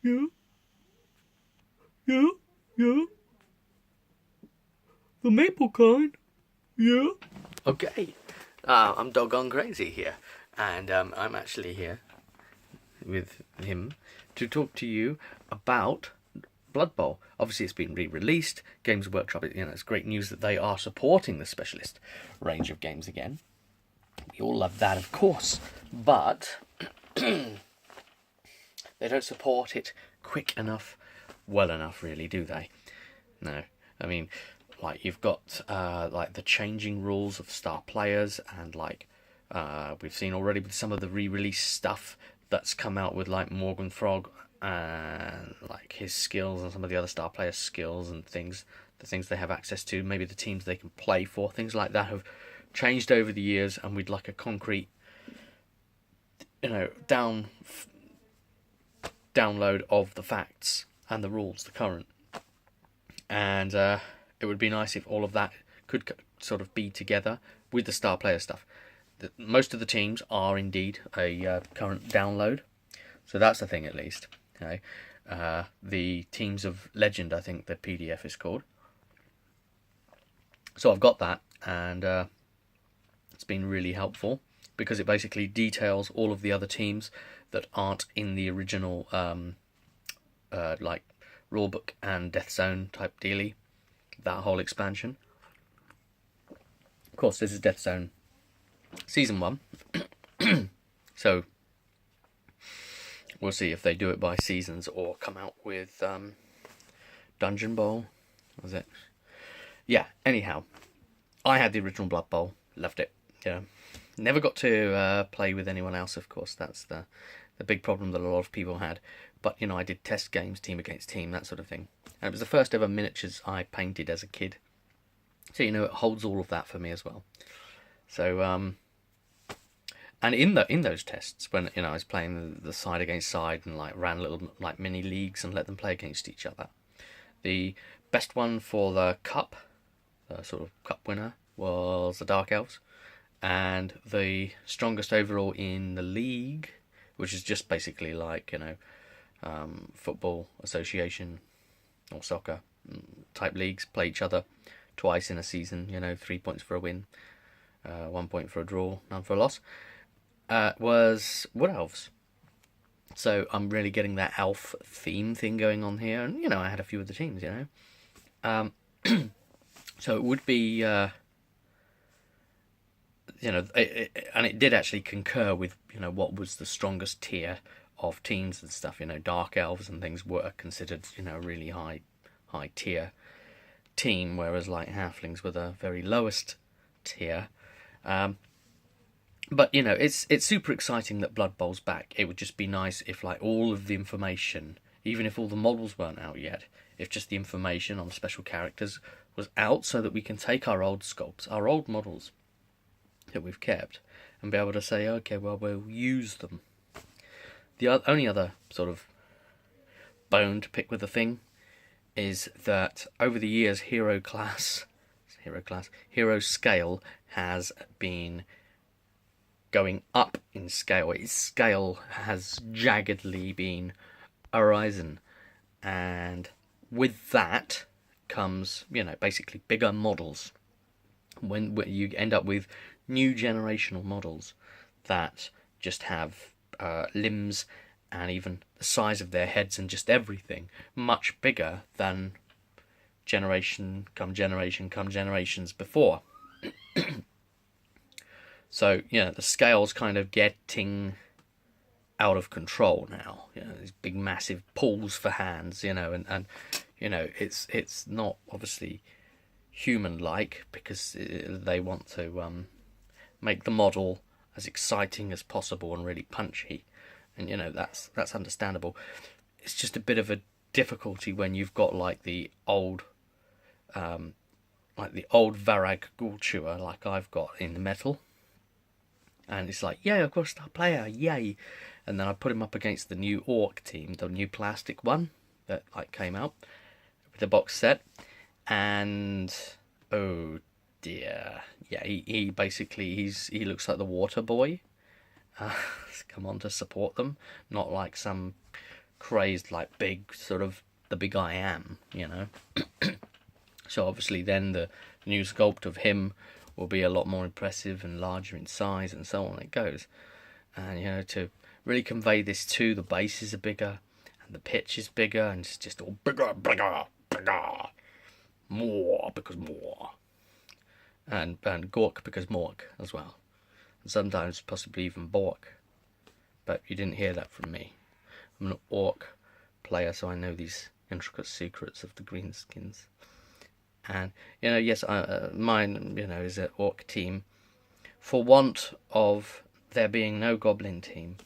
Yeah, yeah, yeah. The maple kind. Yeah. Okay. I'm doggone crazy here, and I'm actually here with him to talk to you about Blood Bowl. Obviously, it's been re-released. Games Workshop, it's great news that they are supporting the specialist range of games again. We all love that, of course, but they don't support it quick enough, well enough, really, do they? No. I mean, like, you've got like the changing rules of star players, and like we've seen already with some of the re-release stuff that's come out with like Morgan Frog and like his skills and some of the other star players' skills and things, the things they have access to, maybe the teams they can play for, things like that have changed over the years, and we'd like a concrete, download of the facts and the rules, the current. And it would be nice if all of that could sort of be together with the star player stuff. Most of the teams are indeed a current download, so that's the thing at least. Okay, the Teams of Legend, I think the PDF is called. So I've got that, and it's been really helpful because it basically details all of the other teams that aren't in the original like rulebook and Death Zone type dealy, that whole expansion. Of course, this is Death Zone Season 1, so we'll see if they do it by seasons or come out with Dungeon Bowl. Was it? Yeah, anyhow, I had the original Blood Bowl, loved it. Yeah, never got to play with anyone else, of course, that's the big problem that a lot of people had. But, I did test games, team against team, that sort of thing. And it was the first ever miniatures I painted as a kid. So, it holds all of that for me as well. So, and in those tests, when, I was playing the side against side and, like, ran little, like, mini leagues and let them play against each other, the best one for the cup, the sort of cup winner, was the Dark Elves. And the strongest overall in the league, which is just basically like, football association or soccer type leagues, play each other twice in a season, 3 points for a win, 1 point for a draw, none for a loss, was Wood Elves. So I'm really getting that elf theme thing going on here, and I had a few of the teams, so it would be and it did actually concur with what was the strongest tier of teams and stuff. Dark elves and things were considered a really high tier team, whereas like halflings were the very lowest tier. But it's super exciting that Blood Bowl's back. It would just be nice if like all of the information, even if all the models weren't out yet, if just the information on special characters was out, so that we can take our old sculpts, our old models that we've kept, and be able to say, okay, well, we'll use them. The only other sort of bone to pick with the thing is that over the years, hero scale has been going up in scale. Its scale has jaggedly been arisen, and with that comes, basically bigger models. When you end up with new generational models that just have limbs and even the size of their heads and just everything much bigger than generations before. So the scale's kind of getting out of control now. These big massive pulls for hands, and it's not obviously human-like, because they want to make the model as exciting as possible and really punchy, and that's understandable. It's just a bit of a difficulty when you've got like the old Varag Ghoul like I've got in the metal, and it's like, yay, I've got a star player, yay, and then I put him up against the new Orc team, the new plastic one that like came out with the box set, and oh dear, yeah, he basically he looks like the water boy. Come on to support them, not like some crazed, like big, sort of the big I am, So obviously then the new sculpt of him will be a lot more impressive and larger in size, and so on it goes. And to really convey this too, the bases are bigger and the pitch is bigger, and it's just all bigger, bigger, bigger, more because more, and Gork because Mork as well, and sometimes possibly even Bork, but you didn't hear that from me. I'm an orc player, so I know these intricate secrets of the greenskins. And yes, mine is an orc team, for want of there being no goblin team.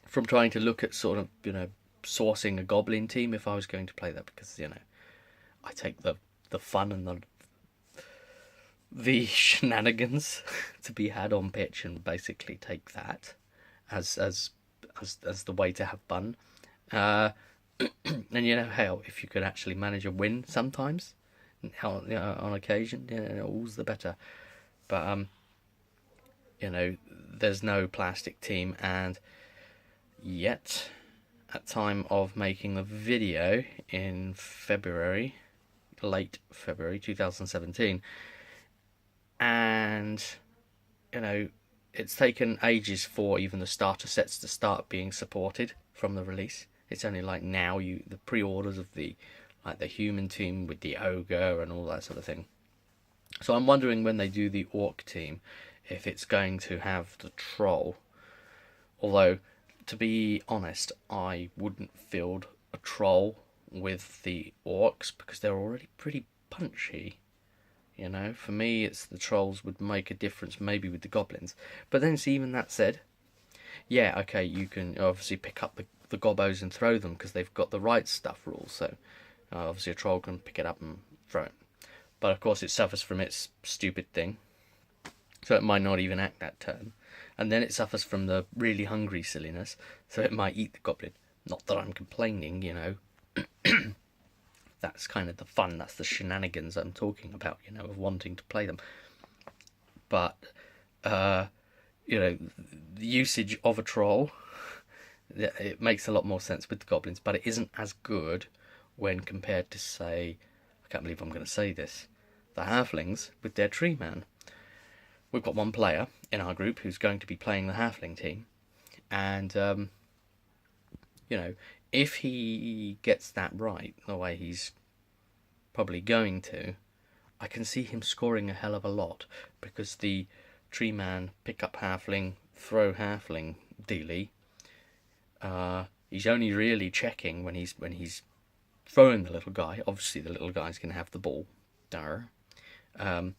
From trying to look at sort of sourcing a goblin team if I was going to play that, because I take the fun and the shenanigans to be had on pitch, and basically take that as the way to have fun. And hell, if you could actually manage a win sometimes, on occasion, all's the better. But there's no plastic team, and yet at time of making the video in late February 2017, and it's taken ages for even the starter sets to start being supported from the release. It's only like now the pre-orders of the human team with the ogre and all that sort of thing. So I'm wondering when they do the orc team if it's going to have the troll. Although, to be honest, I wouldn't field a troll with the orcs because they're already pretty punchy. For me, it's the trolls would make a difference maybe with the goblins. But then, even that said, yeah, okay, you can obviously pick up the gobbos and throw them because they've got the right stuff rules. So obviously a troll can pick it up and throw it. But of course it suffers from its stupid thing. So it might not even act that turn. And then it suffers from the really hungry silliness. So it might eat the goblin. Not that I'm complaining, That's kind of the fun, that's the shenanigans I'm talking about, of wanting to play them. But, the usage of a troll, it makes a lot more sense with the goblins, but it isn't as good when compared to, say, I can't believe I'm going to say this, the halflings with their tree man. We've got one player in our group who's going to be playing the halfling team, and, if he gets that right, the way he's probably going to, I can see him scoring a hell of a lot, because the tree man, pick up halfling, throw halfling dealy, he's only really checking when he's throwing the little guy. Obviously the little guy's going to have the ball, and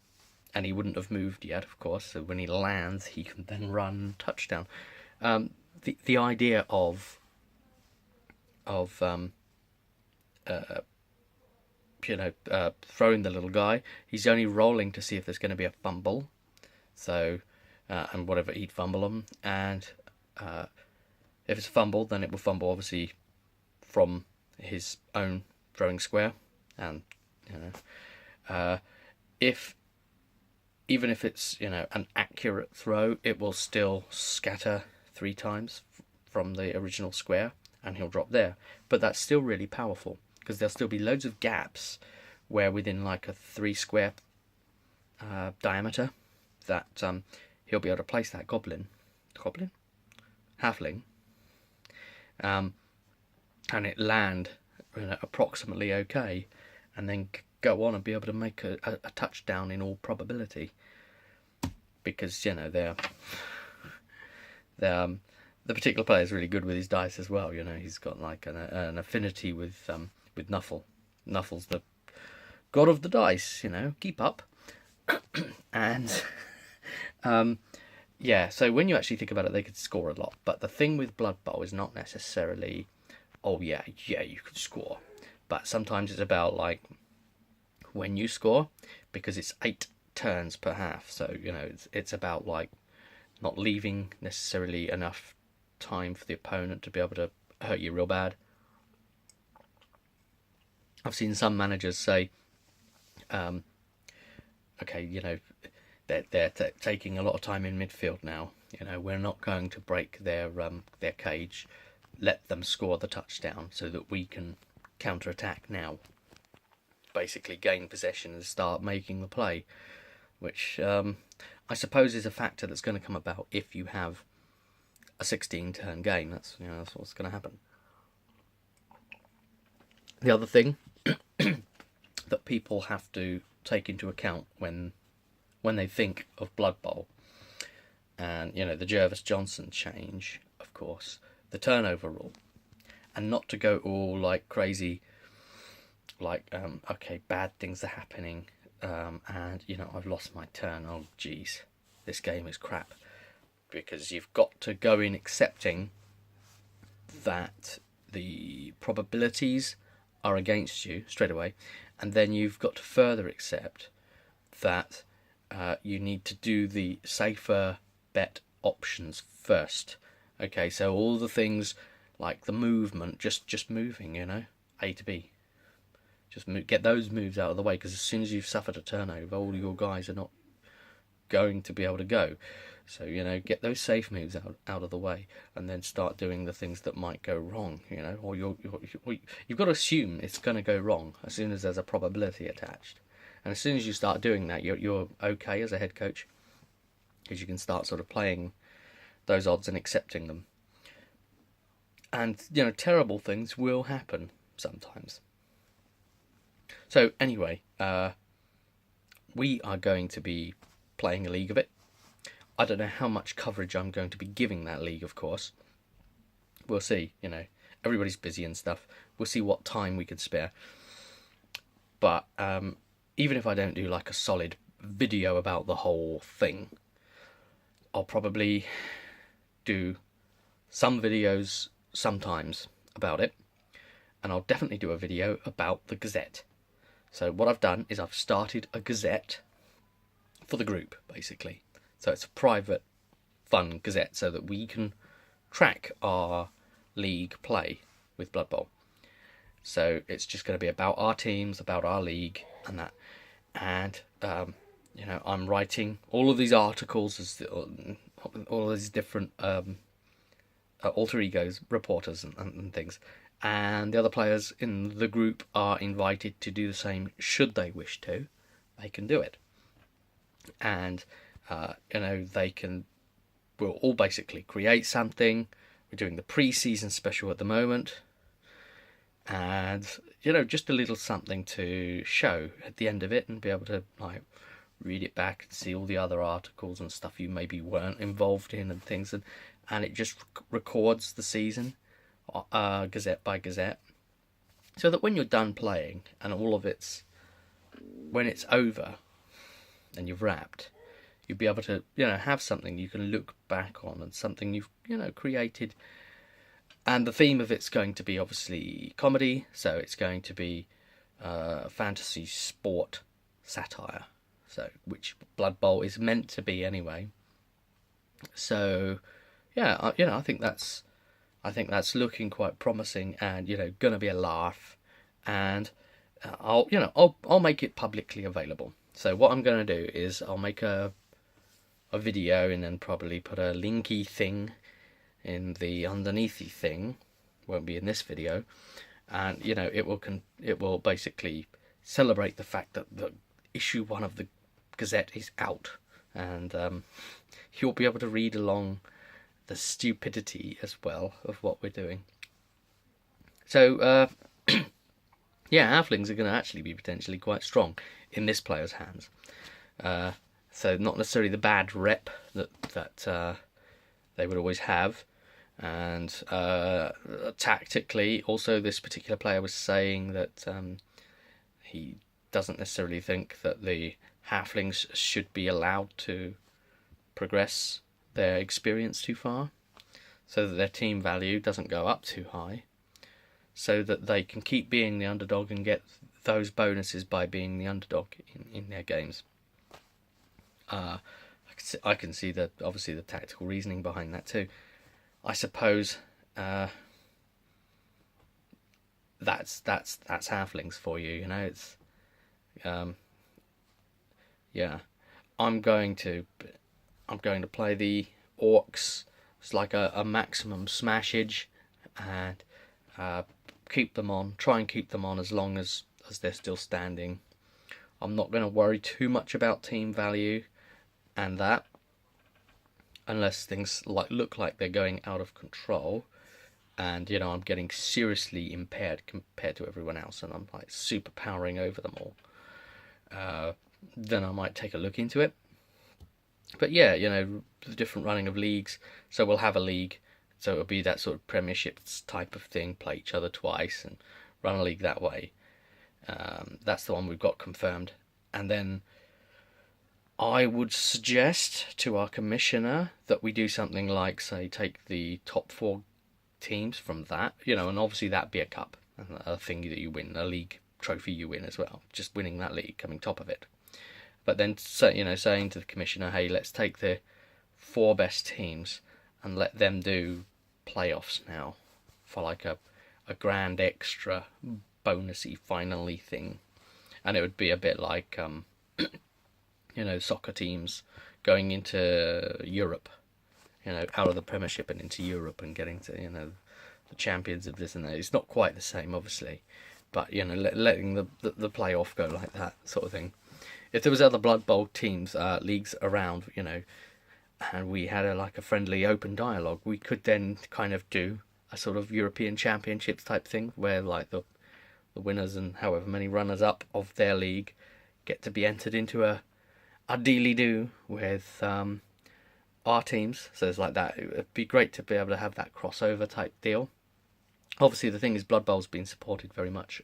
he wouldn't have moved yet, of course, so when he lands he can then run touchdown. The idea of throwing the little guy, he's only rolling to see if there's going to be a fumble, so and whatever he'd fumble them, and if it's a fumble, then it will fumble obviously from his own throwing square, and even if it's an accurate throw, it will still scatter 3 times from the original square, and he'll drop there. But that's still really powerful, because there'll still be loads of gaps where within like a 3 square diameter that he'll be able to place that halfling, and it land approximately okay, and then go on and be able to make a touchdown in all probability, because the particular player is really good with his dice as well. He's got like an affinity with Nuffle. Nuffle's the god of the dice. Keep up. And so when you actually think about it, they could score a lot. But the thing with Blood Bowl is not necessarily, you could score, but sometimes it's about like when you score, because it's 8 turns per half. So it's about like not leaving necessarily enough time for the opponent to be able to hurt you real bad. I've seen some managers say, they're taking a lot of time in midfield now. We're not going to break their cage. let them score the touchdown so that we can counter-attack now. Basically gain possession and start making the play, which I suppose is a factor that's going to come about if you have a 16-turn game. That's what's going to happen. The other thing that people have to take into account when they think of Blood Bowl, and the Jervis Johnson change, of course, the turnover rule, and not to go all like crazy, like okay, bad things are happening, and I've lost my turn. Oh geez, this game is crap, because you've got to go in accepting that the probabilities are against you straight away, and then you've got to further accept that you need to do the safer bet options first. Okay, so all the things like the movement, just moving, A to B, just get those moves out of the way, because as soon as you've suffered a turnover, all your guys are not going to be able to go. So get those safe moves out of the way, and then start doing the things that might go wrong. Or you've got to assume it's going to go wrong as soon as there's a probability attached, and as soon as you start doing that, you're okay as a head coach, because you can start sort of playing those odds and accepting them. And terrible things will happen sometimes. So anyway, we are going to be playing a league of it. I don't know how much coverage I'm going to be giving that league, of course. We'll see, everybody's busy and stuff. We'll see what time we can spare. But even if I don't do like a solid video about the whole thing, I'll probably do some videos sometimes about it, and I'll definitely do a video about the Gazette. So what I've done is I've started a Gazette for the group, basically. So it's a private, fun Gazette so that we can track our league play with Blood Bowl. So it's just going to be about our teams, about our league, and that. And I'm writing all of these articles, all of these different alter egos, reporters and things. And the other players in the group are invited to do the same. Should they wish to, they can do it. And we'll all basically create something. We're doing the pre-season special at the moment, and just a little something to show at the end of it, and be able to like read it back and see all the other articles and stuff you maybe weren't involved in and things, and it just records the season gazette by gazette, so that when you're done playing and all of when it's over and you've wrapped, you'll be able to have something you can look back on, and something you've created. And the theme of it's going to be obviously comedy, so it's going to be fantasy sport satire, so which Blood Bowl is meant to be anyway. So yeah, I think that's looking quite promising, and going to be a laugh, and I'll make it publicly available. So what I'm going to do is I'll make a video, and then probably put a linky thing in the underneathy thing. Won't be in this video, and it will basically celebrate the fact that the issue 1 of the Gazette is out, and you'll be able to read along the stupidity as well of what we're doing. So yeah, halflings are going to actually be potentially quite strong in this player's hands. So not necessarily the bad rep that they would always have. And tactically, also this particular player was saying that he doesn't necessarily think that the halflings should be allowed to progress their experience too far, so that their team value doesn't go up too high, so that they can keep being the underdog and get those bonuses by being the underdog in their games. I can see that obviously the tactical reasoning behind that too. I suppose that's halflings for you. It's yeah. I'm going to play the orcs. It's like a maximum smashage and keep them on. Try and keep them on as long as they're still standing. I'm not going to worry too much about team value and that, unless things look like they're going out of control, and I'm getting seriously impaired compared to everyone else, and I'm like super powering over them all. Then I might take a look into it. But yeah, the different running of leagues. So we'll have a league, so it'll be that sort of Premiership type of thing. Play each other twice and run a league that way. That's the one we've got confirmed. And then I would suggest to our commissioner that we do something like, say, take the top 4 teams from that, and obviously that'd be a cup, a thing that you win, a league trophy you win as well, just winning that league, coming top of it. But then, saying to the commissioner, hey, let's take the 4 best teams and let them do playoffs now for like a grand extra bonusy finally thing. And it would be a bit like soccer teams going into Europe, out of the Premiership and into Europe and getting to the champions of this and that. It's not quite the same, obviously, but letting the playoff go like that sort of thing. If there was other Blood Bowl teams, leagues around, and we had a friendly open dialogue, we could then kind of do a sort of European Championships type thing where like the winners and however many runners up of their league get to be entered into a dealy-do with our teams. So it's like that. It would be great to be able to have that crossover type deal. Obviously, the thing is, Blood Bowl's been supported very much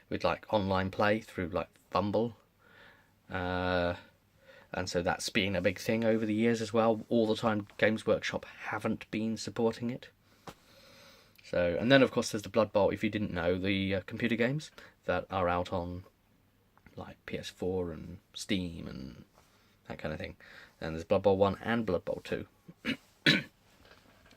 with like online play through like Fumble. And so that's been a big thing over the years as well. All the time Games Workshop haven't been supporting it. So, and then of course there's the Blood Bowl, if you didn't know, the computer games that are out on like PS4 and Steam and that kind of thing. And there's Blood Bowl 1 and Blood Bowl 2.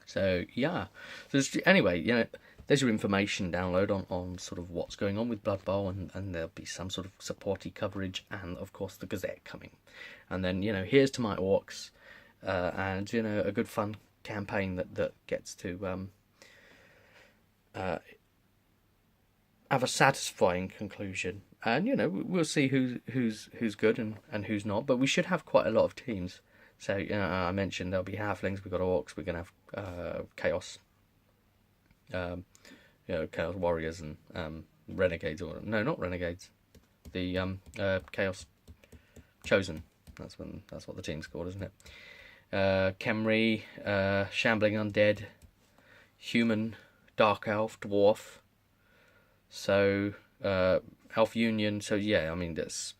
So yeah. So anyway, there's your information download on sort of what's going on with Blood Bowl, and there'll be some sort of supporty coverage, and of course the Gazette coming. And then, here's to my orcs, and a good fun campaign that gets to have a satisfying conclusion. And we'll see who's good and who's not, but we should have quite a lot of teams. So I mentioned there'll be halflings, we've got orcs, we're gonna have chaos. Chaos warriors and renegades, or no, not renegades. The chaos chosen. That's what the team's called, isn't it? Khemri, shambling undead, human, dark elf, dwarf. So elf union. So yeah, I mean there's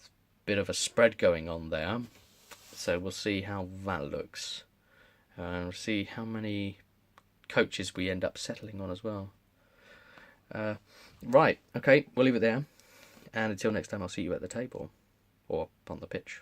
a bit of a spread going on there. So we'll see how that looks, and we'll see how many coaches we end up settling on as well. Right, okay, we'll leave it there, and until next time, I'll see you at the table or on the pitch.